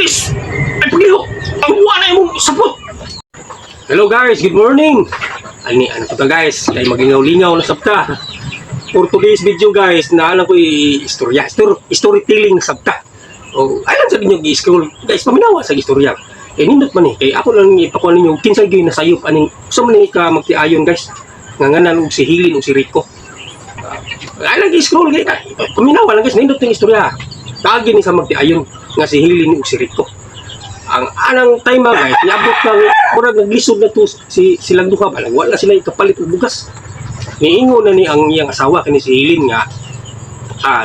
Tulis! Ay pagliho! Ang wanay mong sapot! Hello guys, good morning! Ano to guys? Kaya magingaw-lingaw na sabta. For today's video guys, naalam ko istorya, storytelling sabta. O, alam sa inyo i-scroll. Guys, paminawa sa istorya. Nindot man kaya ako lang ipakuha ninyo, kinsay gyud nasayop aning gusto man ka magtiayon guys. Nganganan og si Hilin o si Rico. Alam i-scroll guys. Paminawa lang guys, nindot yung istorya. Tagi ni sa magtiayon nga si Hilin o si Rico. Ang anang time guys, niabot ng murag naglisod na to silang duha ba, wala sila ikapalit og bugas. Niingon na ni ang iyang asawa kani si Hilin nga,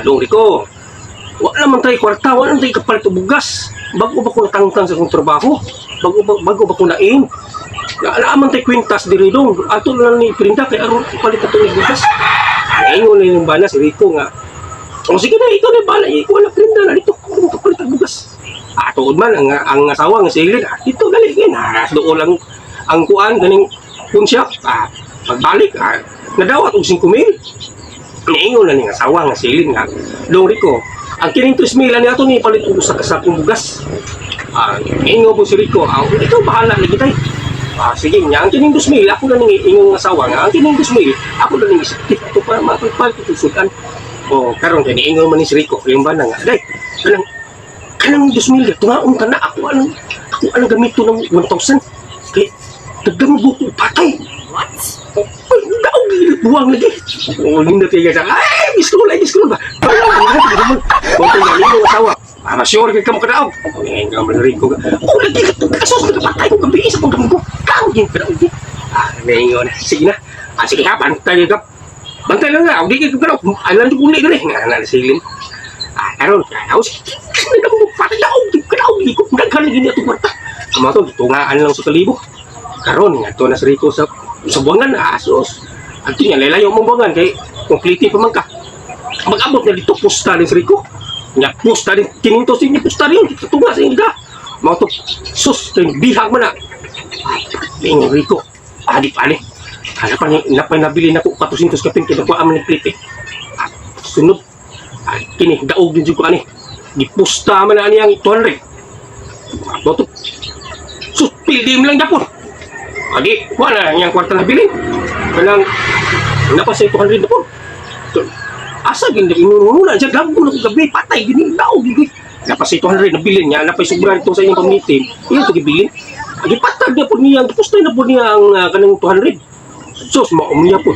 Dong Rico, wala man tayo kwarta, wala man tayo ikapalit og bugas. Bago ba ko natangtang sa kong trabaho, bago ba ko nain, alam man tayo kwintas diri dong, ato lang ni printa kay aron palit ato og bugas. Niingon na yung bana si Rico nga, o sige na, ikaw na bala, ikaw na printa na dito, kung kapalit og bugas. Tuod man ang asawa nga si Hilin, dito gali doon lang ang kuan ganing kunsya. Pagbalik nadawat og 5,000. Niingon na ning asawa nga si Hilin nga, Dong Rico, ang kining 3,000 ani ato ni palit og usa ka sakong bugas. Niingon po si Rico, ikaw bahala lagi tay. Sige nya, ang kining 2,000 ako na ning ingong asawa nga, ang kining 2,000 ako na ning isipit ato para mapagpalit og sudan. Karon kay niingon man ni si Rico yung bana nga, day kanang 2,000 tungaon ka na ako ang gamito ng 1,000 kaya dagdag mo ko patay. What? Daog buwang lagi. Hindi kayo sa iskul ba kung tingnan mo asawa sure ka mo kadaog ngayon ka malari ko lagi kasos patay ko gabi isa kong gamgo kao yung kadaog ngayon sige na sige ha bantay ka bantay lang nga hindi ka kadaog alam ko ulit rin nga nalasilin karon ko daghan lagi niya itong kwarta. Kumato, tungaan lang sa kalibo. Karon nga ito na si Rico sa buwangan na asos. At yun nga, lalayo mong buwangan kay complete pa man ka. Mag-abot na dito, pusta rin si Rico. Nga, pusta rin, kinintos niya, pusta rin, tunga sa inyo. Mga ito, sus, bihag man na. Ngayon, Rico, adip-ali. Kaya pa nabili na ko 400 kapin, kinakuha aman ng plite. Sunod, kini, daog din ko ani. Dipusta man na niyang 200. Boto. Sus, pildim lang dapon. Adi, wala niyang kwarta na bilin. Kanang, napasay 200 dapon. Asa gindi, inununa siya, gago na ko gabi, patay, gini, daog, gini. Napasay 200 na bilin niya, napay sobrang ito sa inyong pamitin. Iyan ito gibilin. Adi, patag niya po niya, dipustay na po niya ang kanang 200. Sus, maum niya po.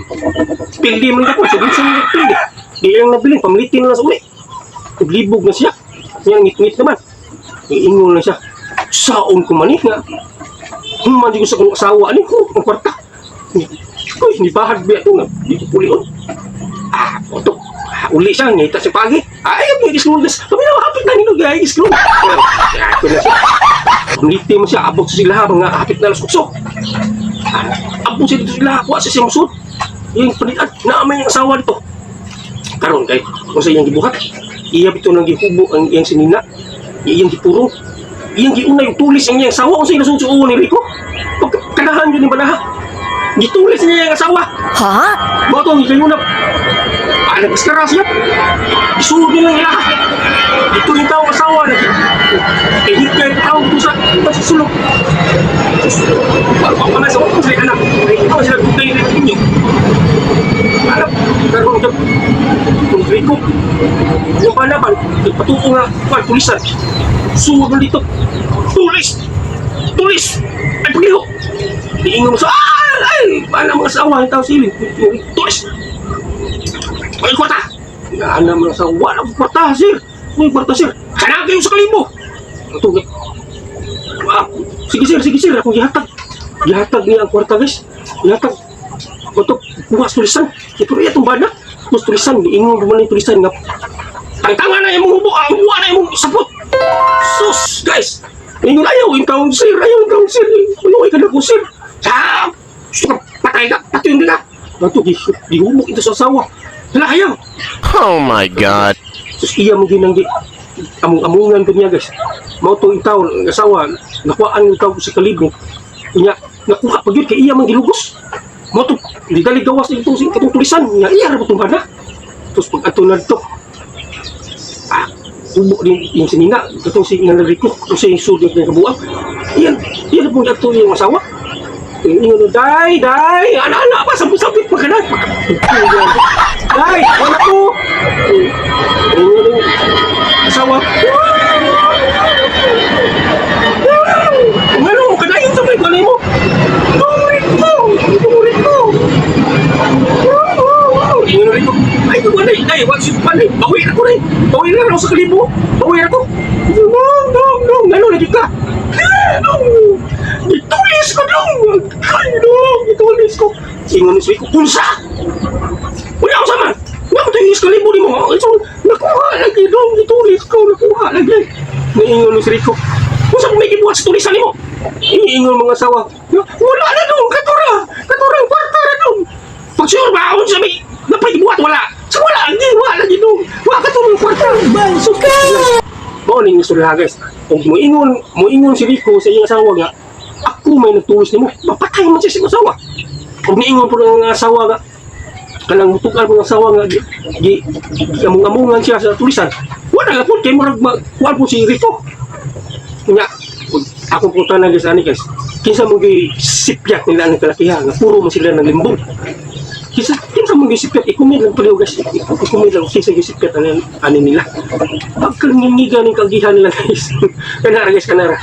Pildim lang dapon, sabi siya niya pildim. Di yung nabilin, pamilitin na lang sa uli. Naglibog na siya. Yan, ngit-ngit naman. Iingon na siya. Saon ko manik nga. Humandi ko sa kong asawa. Ano ko? Ang kwarta. Uy, hindi bahag biya ito nga. Dito pulion. Oto. Uli siya. Ngita siya pagi. Ayaw niya iskuludas. Kami na hapit na nino. Gaya iskuludas. Ito na siya. Ngiti mo siya. Abot sa sila. Mga hapit na lasukso. Abot siya dito sila. Kuha siya musod. Yung panitan. Naamay yung asawa dito. Karon kay kung sa iyang gibuhat. Iya bito nang gihubo ang iyang sinina. Iyang gipurong. Iyang giuna yung tulis ang iyang asawa. Kung sa iyang nasusuo ni Rico. Pagkanahan yun yung banaha. Gitulis niya yung asawa. Ha? Bato, hindi kayo na. Nagpaskaras niya. Isulog niya lang ilaha. Ito yung tao asawa. Kahit kayo tao ito sa sulog. Bago pa na sa wakong sila anak. Ito sila kutay na ninyo. Alam, karoon ka. Kung Rico. Yung banaban, nagpatuto nga. Tulisan. Suwag na dito. Tulis! Tulis! Ay, pagliho! Iingon mo sa, paano mga asawa yung tao silin? Tulis! Ay, kwarta! Naana mga asawa, walang kwarta, sir! May kwarta, sir! Hanapin kayo sa kalibo! Ito, sige, sir, akong gihatag. Gihatag niya ang kwarta, guys. Gihatag. Ito, bukas tulisan. Ito rin itong bana. Bukas tulisan, iingon mo na yung tulisan nga. Tangtangan na yung mga hubo, ang huwa na yung sapot! Sus, guys! Ngayon ayaw yung taong sir, maluwi ka na ko sir. Gusto ka patay ka, patuyin ka. Ito, dihumok ito sa asawa. Wala ayaw. Oh my God. Sus, iya mo ginang among-amungan ko niya guys. Mao to yung taon, ang asawa, nakuhaan yung taon sa kalibo. Nakuha pag yun, kaya iya man gilugos. Mao to, hindi dali gawas na itong tulisan. Iya rin mo itong bana. Tapos pag ato na ito, kubo din yung sinina. Itong si Nanariko, kung siya yung sudot ng kabuang. Yan po nato yung asawa. Ingon na, day, ana-ana pa, sabit-sabit pa ka na. Day, wala ko. Ingon yung asawa. Ano mo, kadayon sa may balay mo. Turit ko. Ingon na rin ko. Ay, ito ba na, day, what's your plan? Bawin ako rin. Bawin na ako sa kalibo. Bawin ako. Dong. Ano, lagi ka? Dong. Itulis ko, dong. Ay, dong. Itulis ko. Ingon ni ko, pulsa. Wala ako sama. Wala ko tayo kalibo ni mo. So, nakuha lagi, dong. Itulis ko, nakuha lagi. Naingon ni ko. Kung saan may kibuhat sa tulisan ni mo? Iniingon mga asawa. Wala na, dong. Katura ang kwarta na, dong. Pag sure ba ako sa may napaibuhat, wala. So, wala lagi, dong. Wala katura ang kwarta. Bansok ka. Morning, Mr. Lagas. Kung moingon si Rico sa iyong asawa nga, ako may nagtulis ni mo, mapatay man siya sa asawa. Kung niingon po ng asawa nga, kanang mutukal mo ng asawa nga, among-amungan siya sa tulisan, wala nga po, kayo kuwan po si Rico. Kanya, ako po tanang guys, guys, kinsa mong sipyak nila ng kalakihan, nga puro mo sila ng limbong. Kinsa mong sipyak, ikumid lang pala guys, ikumid lang, kinsa sipyak ano nila. Pagkalingigan ng kagihan nila guys, kanara guys, kanara.